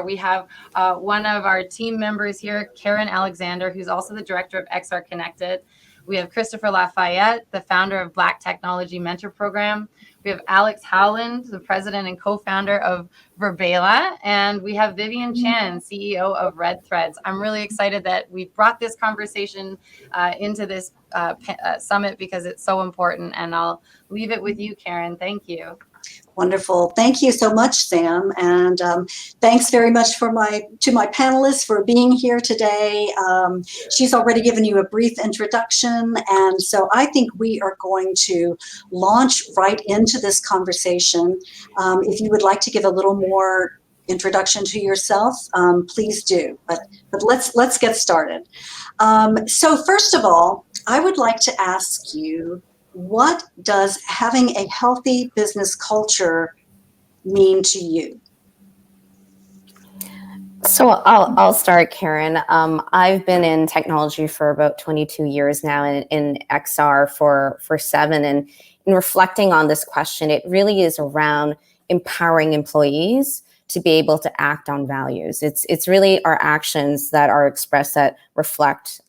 We have one of our team members here, Karen Alexander, who's also the director of XR Connected. We have Christopher Lafayette, the founder of Black Technology Mentor Program. We have Alex Howland, the president and co-founder of Verbela. And we have Vivian Chan, CEO of Red Threads. I'm really excited that we brought this conversation into this summit because it's so important. And I'll leave it with you, Karen. Thank you. Wonderful. Thank you so much, Sam. And thanks very much to my panelists for being here today. She's already given you a brief introduction. And so I think we are going to launch right into this conversation. If you would like to give a little more introduction to yourself, please do. But let's get started. So first of all, I would like to ask you, what does having a healthy business culture mean to you? So I'll start, Karen. I've been in technology for about 22 years now, and in XR for 7. And in reflecting on this question, it really is around empowering employees to be able to act on values. It's really our actions that are expressed that reflect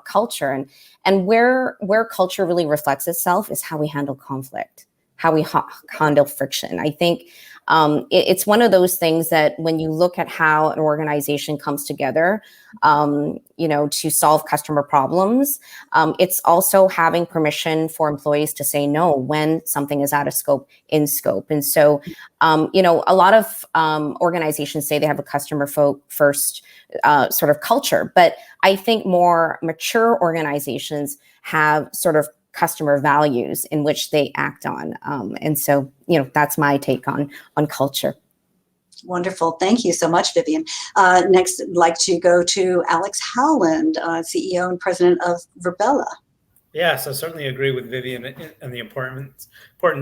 culture, and where culture really reflects itself is how we handle conflict, how we handle friction. I think it's one of those things that when you look at how an organization comes together, to solve customer problems, it's also having permission for employees to say no when something is out of scope, in scope. And so, a lot of organizations say they have a customer first sort of culture, but I think more mature organizations have sort of customer values in which they act on. And so, that's my take on culture. Wonderful. Thank you so much, Vivian. Next, I'd like to go to Alex Howland, CEO and president of Verbela. Yes, I certainly agree with Vivian and the importance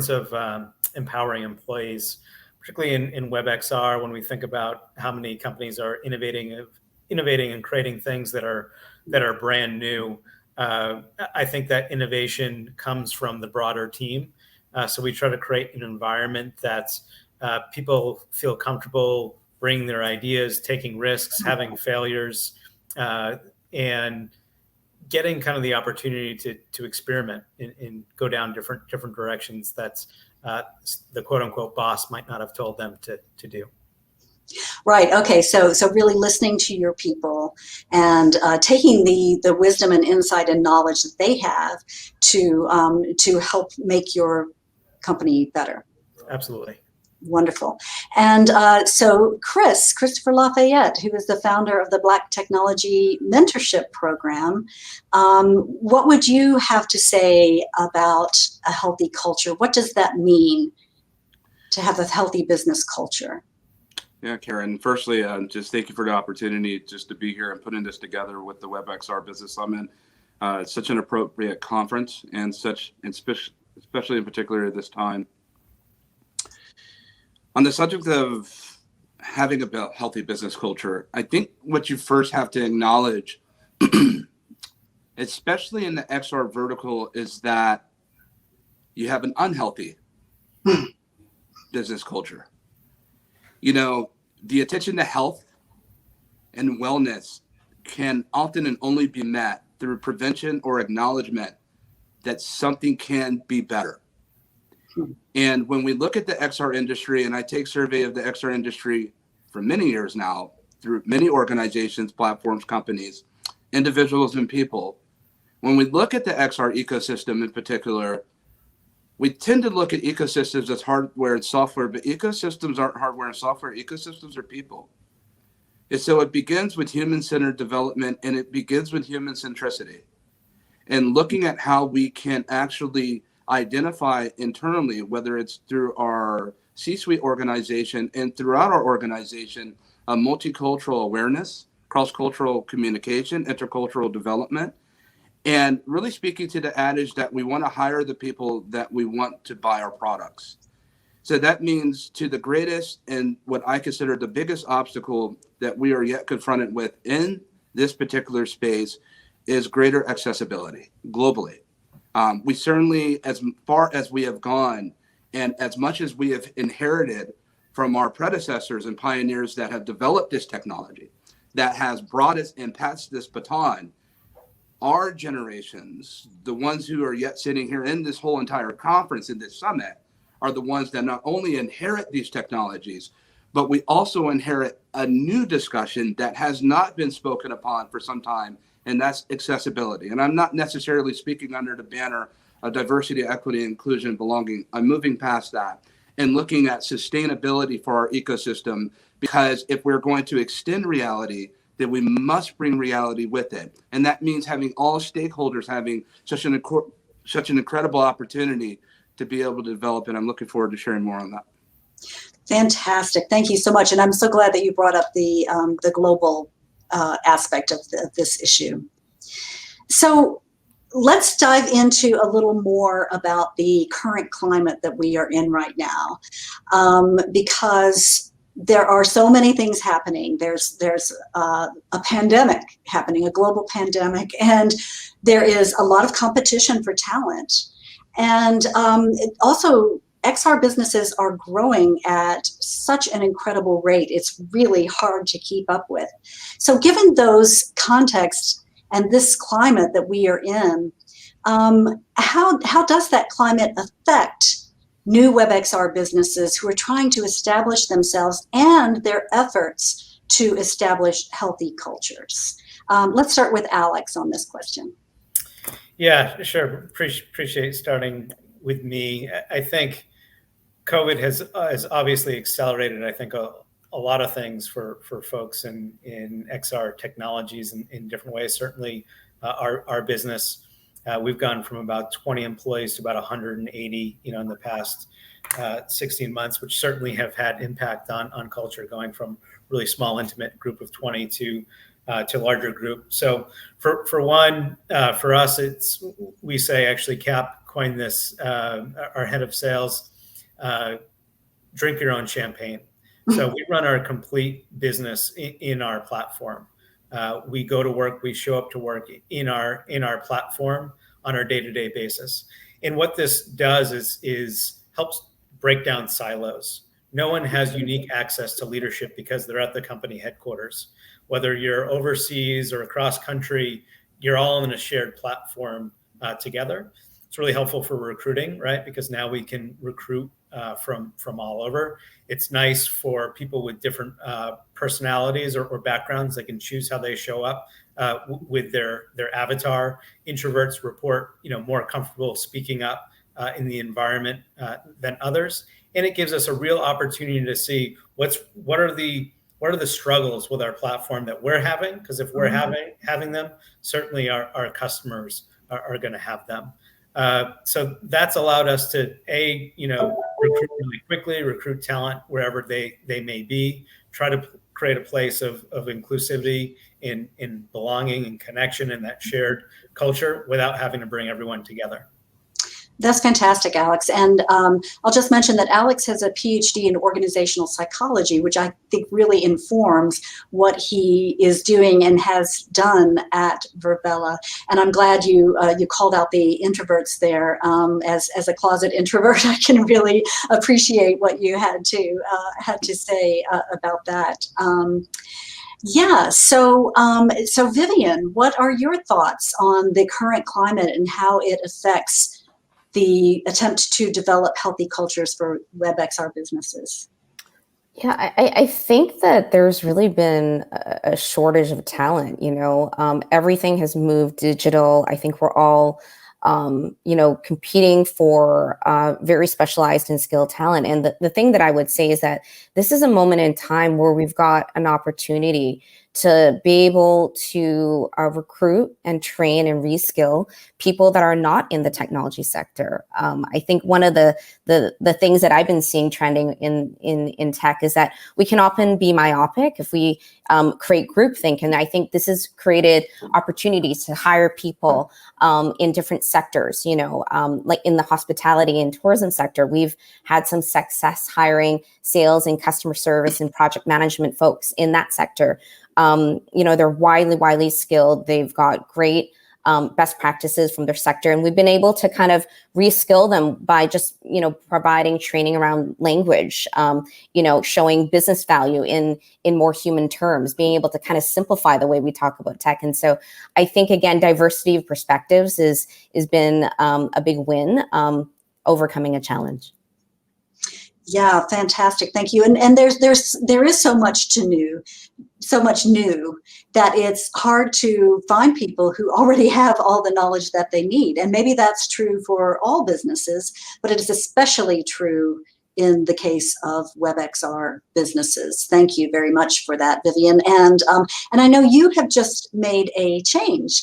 of empowering employees, particularly in WebXR, when we think about how many companies are innovating and creating things that are brand new. I think that innovation comes from the broader team. So we try to create an environment that's people feel comfortable bringing their ideas, taking risks, having failures, and getting kind of the opportunity to experiment and go down different directions that's the quote unquote boss might not have told them to do. Right. Okay. So really listening to your people and taking the wisdom and insight and knowledge that they have to help make your company better. Absolutely. Wonderful. And so Christopher Lafayette, who is the founder of the Black Technology Mentorship Program, what would you have to say about a healthy culture? What does that mean to have a healthy business culture? Yeah, Karen, firstly, just thank you for the opportunity just to be here and putting this together with the WebXR Business Summit. It's such an appropriate conference and especially in particular at this time. On the subject of having a healthy business culture, I think what you first have to acknowledge, especially in the XR vertical, is that you have an unhealthy business culture. The attention to health and wellness can often and only be met through prevention or acknowledgement that something can be better. And when we look at the XR industry, and I take survey of the XR industry for many years now, through many organizations, platforms, companies, individuals, and people, when we look at the XR ecosystem in particular, we tend to look at ecosystems as hardware and software, but ecosystems aren't hardware and software. Ecosystems are people. And so it begins with human-centered development, and it begins with human centricity. And looking at how we can actually identify internally, whether it's through our C-suite organization and throughout our organization, a multicultural awareness, cross-cultural communication, intercultural development, and really speaking to the adage that we want to hire the people that we want to buy our products. So that means to the greatest and what I consider the biggest obstacle that we are yet confronted with in this particular space is greater accessibility globally. We certainly, as far as we have gone and as much as we have inherited from our predecessors and pioneers that have developed this technology, that has brought us and passed this baton. Our generations, the ones who are yet sitting here in this whole entire conference, in this summit, are the ones that not only inherit these technologies, but we also inherit a new discussion that has not been spoken upon for some time, and that's accessibility. And I'm not necessarily speaking under the banner of diversity, equity, inclusion, belonging. I'm moving past that and looking at sustainability for our ecosystem, because if we're going to extend reality, then we must bring reality with it. And that means having all stakeholders having such an incredible opportunity to be able to develop. And I'm looking forward to sharing more on that. Fantastic. Thank you so much. And I'm so glad that you brought up the global aspect of this issue. So let's dive into a little more about the current climate that we are in right now, because there are so many things happening. There's a pandemic happening, a global pandemic, and there is a lot of competition for talent. And also, XR businesses are growing at such an incredible rate. It's really hard to keep up with. So given those contexts and this climate that we are in, how does that climate affect new WebXR businesses who are trying to establish themselves and their efforts to establish healthy cultures? Let's start with Alex on this question. Yeah, sure. Appreciate starting with me. I think COVID has obviously accelerated, I think, a lot of things for folks in XR technologies in different ways. Certainly our business, we've gone from about 20 employees to about 180, in the past 16 months, which certainly have had impact on culture, going from really small, intimate group of 20 to larger group. So for one, for us, we say, actually, Cap coined this, our head of sales, drink your own champagne. So we run our complete business in our platform. We go to work, we show up to work in our platform on our day-to-day basis. And what this does is helps break down silos. No one has unique access to leadership because they're at the company headquarters. Whether you're overseas or across country, you're all in a shared platform together. It's really helpful for recruiting, right? Because now we can recruit from all over. It's nice for people with different personalities or backgrounds. They can choose how they show up with their avatar. Introverts report, more comfortable speaking up in the environment than others, and it gives us a real opportunity to see what are the struggles with our platform that we're having. Because if we're having them, certainly our customers are going to have them. So that's allowed us to recruit really quickly, recruit talent wherever they may be, try to create a place of inclusivity in belonging and connection in that shared culture without having to bring everyone together. That's fantastic, Alex. And I'll just mention that Alex has a PhD in organizational psychology, which I think really informs what he is doing and has done at Virbela. And I'm glad you called out the introverts there. As a closet introvert, I can really appreciate what you had to say about that. So Vivian, what are your thoughts on the current climate and how it affects the attempt to develop healthy cultures for WebXR businesses? Yeah, I think that there's really been a shortage of talent. Everything has moved digital. I think we're all, competing for very specialized and skilled talent. And the thing that I would say is that this is a moment in time where we've got an opportunity to be able to recruit and train and reskill people that are not in the technology sector. I think one of the things that I've been seeing trending in tech is that we can often be myopic if we create groupthink. And I think this has created opportunities to hire people in different sectors, like in the hospitality and tourism sector. We've had some success hiring sales and customer service and project management folks in that sector. They're widely skilled. They've got great best practices from their sector. And we've been able to kind of reskill them by just, providing training around language, showing business value in more human terms, being able to kind of simplify the way we talk about tech. And so I think, again, diversity of perspectives has been a big win, overcoming a challenge. Yeah, fantastic. Thank you. And there is so much new that it's hard to find people who already have all the knowledge that they need. And maybe that's true for all businesses, but it is especially true in the case of WebXR businesses. Thank you very much for that, Vivian. And I know you have just made a change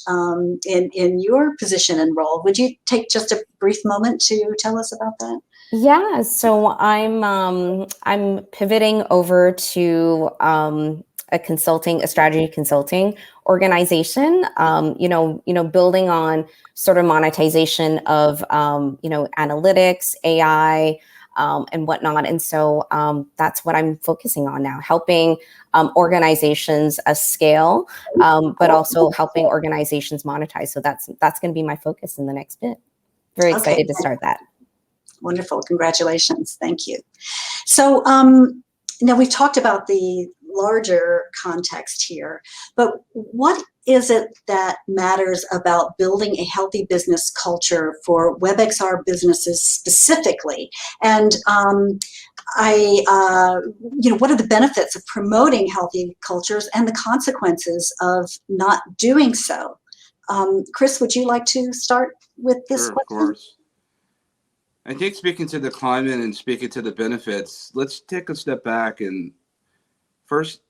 in your position and role. Would you take just a brief moment to tell us about that? Yeah, so I'm pivoting over to a strategy consulting organization. Building on sort of monetization of analytics, AI, and whatnot. And so that's what I'm focusing on now, helping organizations scale, but also helping organizations monetize. So that's going to be my focus in the next bit. Very excited to start that. Wonderful. Congratulations. Thank you. So now we've talked about the larger context here, but what is it that matters about building a healthy business culture for WebXR businesses specifically? And what are the benefits of promoting healthy cultures and the consequences of not doing so? Chris, would you like to start with this Sure, question? of course. I think speaking to the climate and speaking to the benefits, let's take a step back and first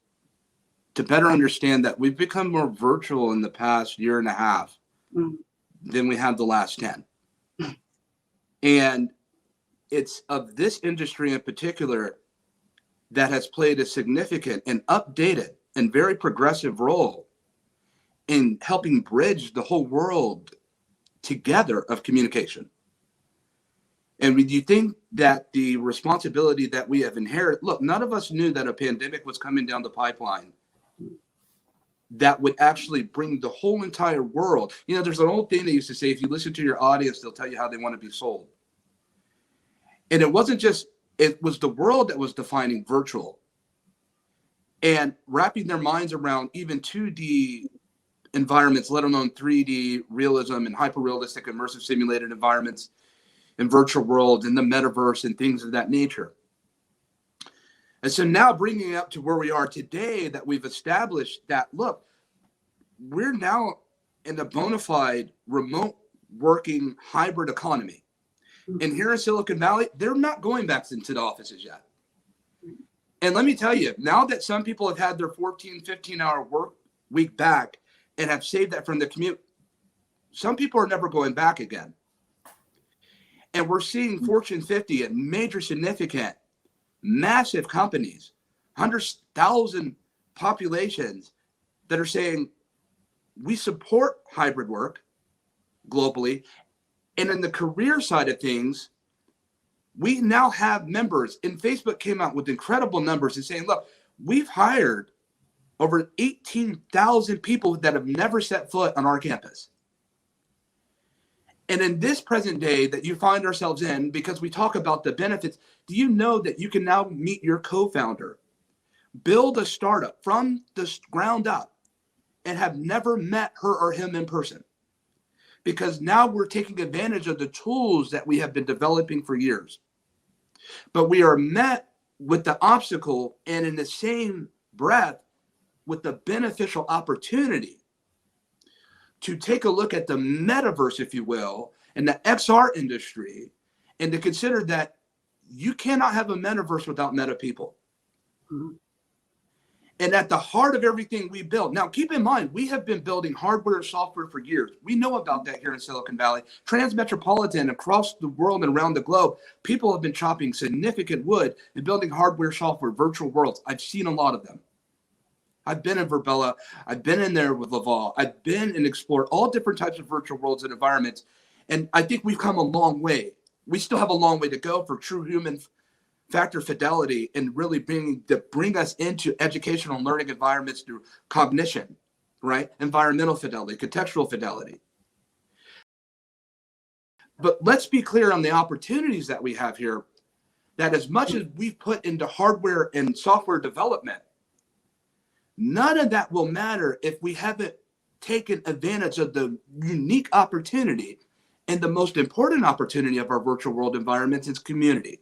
to better understand that we've become more virtual in the past year and a half than we have the last 10. And it's of this industry in particular that has played a significant and updated and very progressive role in helping bridge the whole world together of communication. And when you think that the responsibility that we have inherited, look, none of us knew that a pandemic was coming down the pipeline that would actually bring the whole entire world. There's an old thing they used to say, if you listen to your audience, they'll tell you how they want to be sold. And it was the world that was defining virtual and wrapping their minds around even 2D environments, let alone 3D realism and hyper-realistic immersive simulated environments in virtual world and the metaverse and things of that nature. And so now bringing it up to where we are today, that we've established that, look, we're now in a bona fide remote working hybrid economy. And here in Silicon Valley, they're not going back into the offices yet. And let me tell you, now that some people have had their 14, 15-hour work week back and have saved that from the commute, some people are never going back again. And we're seeing Fortune 50 and major significant, massive companies, 100,000 populations that are saying, we support hybrid work globally. And in the career side of things, we now have members, and Facebook came out with incredible numbers and saying, look, we've hired over 18,000 people that have never set foot on our campus. And in this present day that you find ourselves in, because we talk about the benefits, do you know that you can now meet your co-founder, build a startup from the ground up, and have never met her or him in person? Because now we're taking advantage of the tools that we have been developing for years. But we are met with the obstacle, and in the same breath, with the beneficial opportunity to take a look at the metaverse, if you will, and the XR industry, and to consider that you cannot have a metaverse without meta people. Mm-hmm. And at the heart of everything we build, now keep in mind, we have been building hardware and software for years. We know about that here in Silicon Valley. Transmetropolitan, across the world and around the globe, people have been chopping significant wood and building hardware, software, virtual worlds. I've seen a lot of them. I've been in Verbella. I've been in there with Laval. I've been and explored all different types of virtual worlds and environments. And I think we've come a long way. We still have a long way to go for true human factor fidelity and really bring us into educational and learning environments through cognition, right? Environmental fidelity, contextual fidelity. But let's be clear on the opportunities that we have here, that as much as we've put into hardware and software development, none of that will matter if we haven't taken advantage of the unique opportunity. And the most important opportunity of our virtual world environments is community.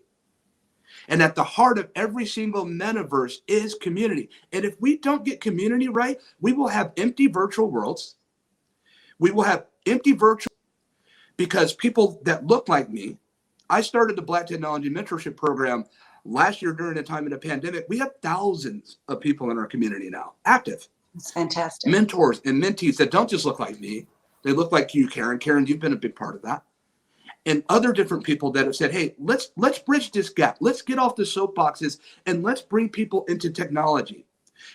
And at the heart of every single metaverse is community. And if we don't get community right, we will have empty virtual worlds. We will have empty virtual, because people that look like me, I started the Black Technology Mentorship Program last year during the time of the pandemic. We have thousands of people in our community now, active. That's fantastic. Mentors and mentees that don't just look like me. They look like you, Karen. Karen, you've been a big part of that. And other different people that have said, hey, let's bridge this gap. Let's get off the soapboxes and let's bring people into technology.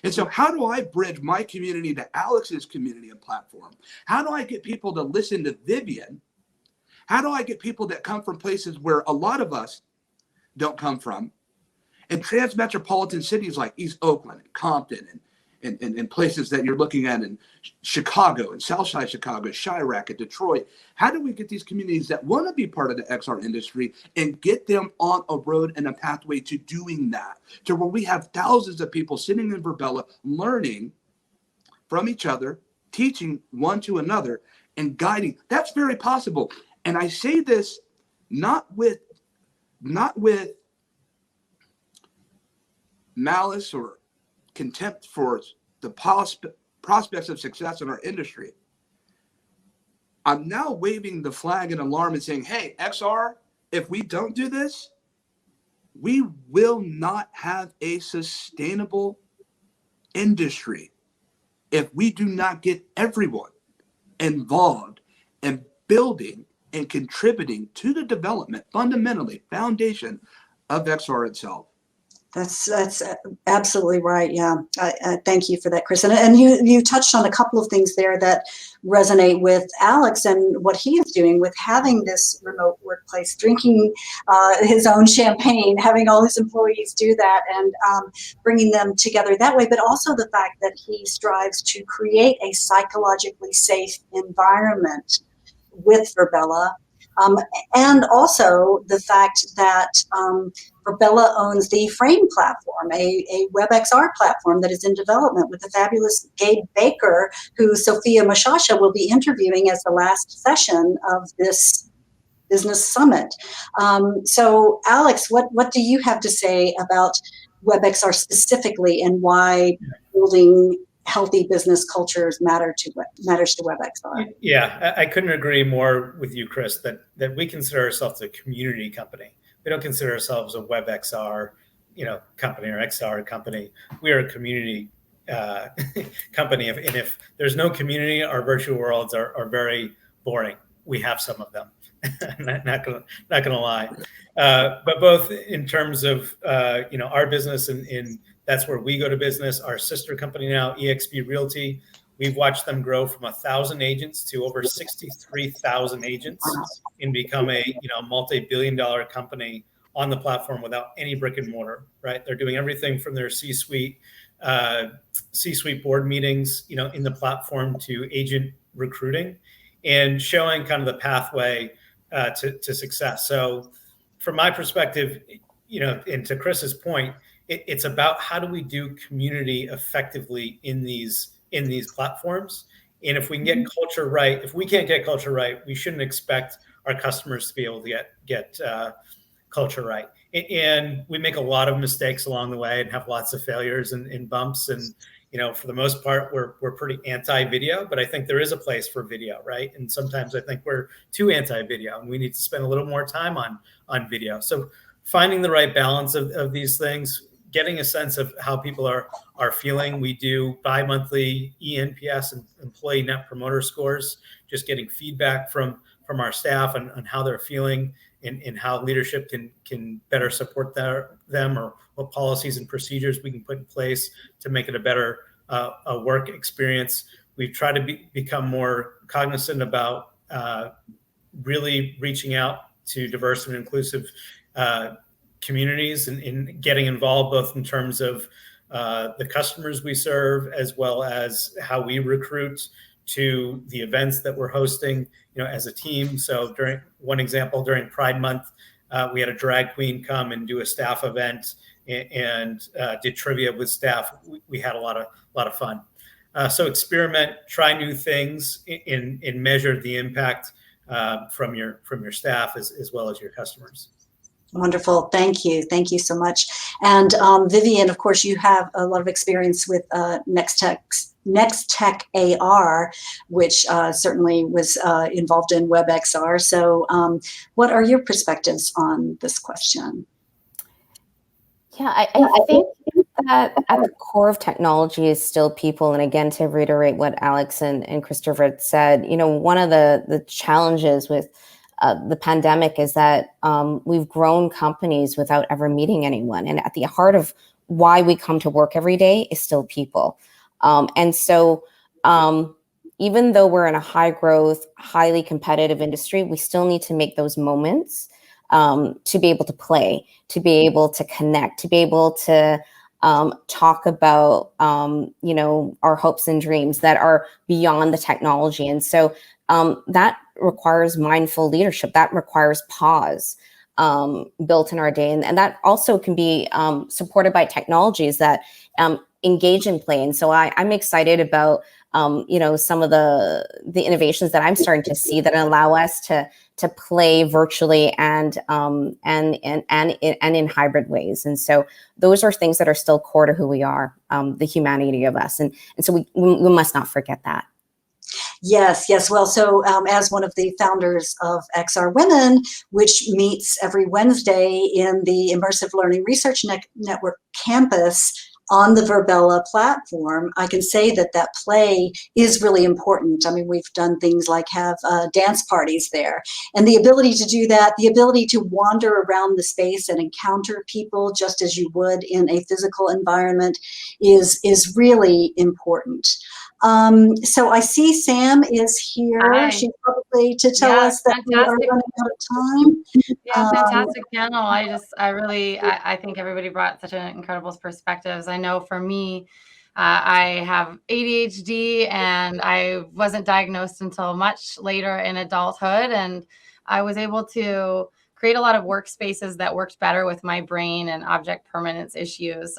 And so how do I bridge my community to Alex's community and platform? How do I get people to listen to Vivian? How do I get people that come from places where a lot of us don't come from? And transmetropolitan cities like East Oakland, Compton, and places that you're looking at in Chicago and Southside Chicago, Chirac and Detroit. How do we get these communities that want to be part of the XR industry and get them on a road and a pathway to doing that, to where we have thousands of people sitting in Verbella learning from each other, teaching one to another and guiding? That's very possible. And I say this not with malice or contempt for the prospects of success in our industry. I'm now waving the flag and alarm and saying, hey, XR, if we don't do this, we will not have a sustainable industry if we do not get everyone involved in building and contributing to the development, fundamentally, foundation of XR itself. That's absolutely right. Yeah, I thank you for that, Chris. And you touched on a couple of things there that resonate with Alex and what he is doing with having this remote workplace, drinking his own champagne, having all his employees do that, and bringing them together that way. But also the fact that he strives to create a psychologically safe environment with Verbella. And also the fact that Verbella owns the Frame platform, a WebXR platform that is in development with the fabulous Gabe Baker, who Sophia Mashasha will be interviewing as the last session of this business summit. So Alex, what do you have to say about WebXR specifically and why building healthy business cultures matters to WebXR? Yeah, I couldn't agree more with you, Chris, that we consider ourselves a community company. We don't consider ourselves a WebXR, company or XR company. We are a community company. And if there's no community, our virtual worlds are very boring. We have some of them. not gonna lie. But both in terms of our business and that's where we go to business. Our sister company now, eXp Realty, we've watched them grow from 1,000 agents to over 63,000 agents and become a multi-billion-dollar company on the platform without any brick and mortar. Right? They're doing everything from their C-suite board meetings, in the platform to agent recruiting, and showing kind of the pathway to success. So, from my perspective, and to Chris's point, it's about how do we do community effectively in these platforms. And if we can get culture right, if we can't get culture right, we shouldn't expect our customers to be able to get culture right. And we make a lot of mistakes along the way and have lots of failures and bumps. And for the most part, we're pretty anti-video, but I think there is a place for video, right? And sometimes I think we're too anti-video, and we need to spend a little more time on video. So finding the right balance of these things, getting a sense of how people are feeling. We do bi-monthly eNPS and employee net promoter scores, just getting feedback from our staff on how they're feeling and how leadership can better support them, or what policies and procedures we can put in place to make it a better work experience. We've tried to become more cognizant about really reaching out to diverse and inclusive communities and getting involved, both in terms of the customers we serve, as well as how we recruit to the events that we're hosting, as a team. So during Pride Month, we had a drag queen come and do a staff event and did trivia with staff. We had a lot of fun. So experiment, try new things, and measure the impact from your staff as well as your customers. Wonderful. Thank you. Thank you so much. And Vivian, of course, you have a lot of experience with Next-Tech AR, which certainly was involved in WebXR. So what are your perspectives on this question? Yeah, I think that at the core of technology is still people. And again, to reiterate what Alex and Christopher said, one of the challenges with the pandemic is that we've grown companies without ever meeting anyone. And at the heart of why we come to work every day is still people. And so even though we're in a high growth, highly competitive industry, we still need to make those moments to be able to play, to be able to connect, to be able to talk about, our hopes and dreams that are beyond the technology. And so that requires mindful leadership. That requires pause built in our day. And that also can be supported by technologies that engage in play. And so I'm excited about, some of the innovations that I'm starting to see that allow us to play virtually and in hybrid ways. And so those are things that are still core to who we are, the humanity of us. And so we must not forget that. Yes. Well, so as one of the founders of XR Women, which meets every Wednesday in the Immersive Learning Research Network campus on the Verbella platform, I can say that play is really important. I mean, we've done things like have dance parties there, and the ability to do that, the ability to wander around the space and encounter people just as you would in a physical environment is really important. So I see Sam is here. Hi. She's probably to tell us that we are running out of time. Yeah, fantastic panel. I think everybody brought such an incredible perspectives. I know for me, I have ADHD and I wasn't diagnosed until much later in adulthood. And I was able to create a lot of workspaces that worked better with my brain and object permanence issues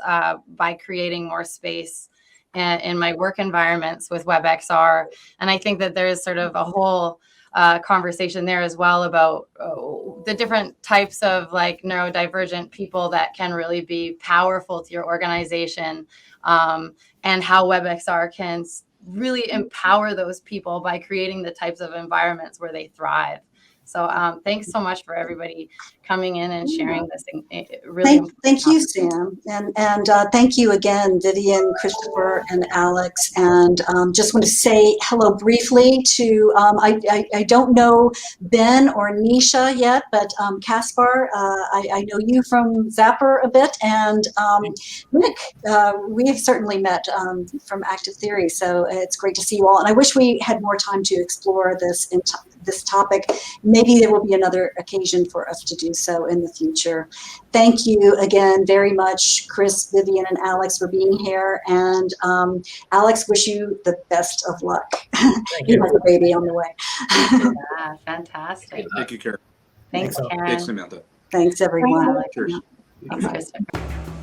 by creating more space in my work environments with WebXR. And I think that there is sort of a whole conversation there as well about the different types of like neurodivergent people that can really be powerful to your organization, and how WebXR can really empower those people by creating the types of environments where they thrive. So thanks so much for everybody coming in and sharing this. Thank you, Sam. And thank you again, Vivian, Christopher, and Alex. And just want to say hello briefly to, I don't know Ben or Nisha yet, but Caspar, I know you from Zapper a bit. And Nick, we have certainly met from Active Theory. So it's great to see you all. And I wish we had more time to explore this topic. Maybe there will be another occasion for us to do so in the future. Thank you again very much, Chris, Vivian, and Alex for being here. And Alex, wish you the best of luck. You have a baby on the way. Yeah, fantastic. Thank you, Karen. Thanks, Karen. Thanks, Samantha. Thanks, everyone. Cheers. Thanks, Christopher.